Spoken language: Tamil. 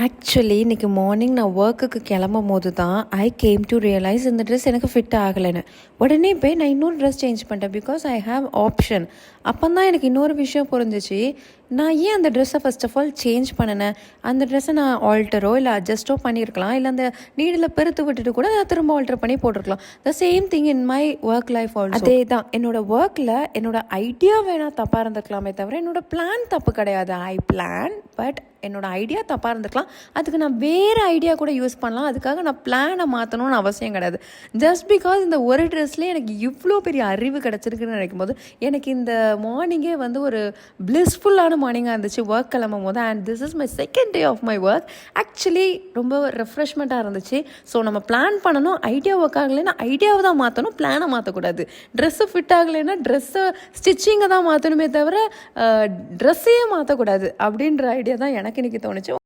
ஆக்சுவலி இன்றைக்கி மார்னிங் நான் ஒர்க்குக்கு கிளம்பும் போது தான் ஐ கேம் டு ரியலைஸ் இந்த ட்ரெஸ் எனக்கு ஃபிட் ஆகலைன்னு. உடனே போய் நான் இன்னொரு ட்ரெஸ் சேஞ்ச் பண்ணிட்டேன் பிகாஸ் ஐ ஹாவ் ஆப்ஷன். அப்போ தான் எனக்கு இன்னொரு விஷயம் புரிஞ்சிச்சு. நான் ஏன் அந்த ட்ரெஸ்ஸை ஃபர்ஸ்ட் ஆஃப் ஆல் சேஞ்ச் பண்ணினேன்? அந்த ட்ரெஸ்ஸை நான் ஆல்டரோ இல்லை அட்ஜஸ்ட்டோ பண்ணியிருக்கலாம், இல்லை அந்த நீடில் பெருத்து விட்டுட்டு கூட நான் திரும்ப ஆல்டர் பண்ணி போட்டிருக்கலாம். The same thing in my work life also. அதே தான் என்னோடய ஒர்க்கில் என்னோடய ஐடியா வேணால் தப்பாக இருந்திருக்கலாமே தவிர என்னோடய பிளான் தப்பு கிடையாது. ஐ பிளான், பட் என்னோடய ஐடியா தப்பாக இருந்திருக்கலாம். அதுக்கு நான் வேறு ஐடியா கூட யூஸ் பண்ணலாம். அதுக்காக நான் பிளானை மாற்றணும்னு அவசியம் கிடையாது. ஜஸ்ட் பிகாஸ் இந்த ஒரு ட்ரெஸ்லேயே எனக்கு இவ்வளோ பெரிய அறிவு கிடச்சிருக்குன்னு நினைக்கும் போது எனக்கு இந்த மார்னிங்கே வந்து ஒரு பிளிஸ்ஃபுல்லான மார்னிங்காக இருந்துச்சு ஒர்க் கிளம்பும் போது. And this is my second day of my work. Actually ரொம்ப ரெஃப்ரெஷ்மெண்ட்டாக இருந்துச்சு. ஸோ நம்ம பிளான் பண்ணணும். ஐடியா ஒர்க் ஆகலைன்னா ஐடியாவை தான் மாற்றணும், பிளானை மாற்றக்கூடாது. ட்ரெஸ்ஸு ஃபிட் ஆகலைன்னா ட்ரெஸ்ஸை ஸ்டிச்சிங்கை தான் மாற்றணுமே தவிர ட்ரெஸ்ஸையே மாற்றக்கூடாது அப்படின்ற ஐடியா தான் எனக்கு இன்றைக்கி தோணுச்சு.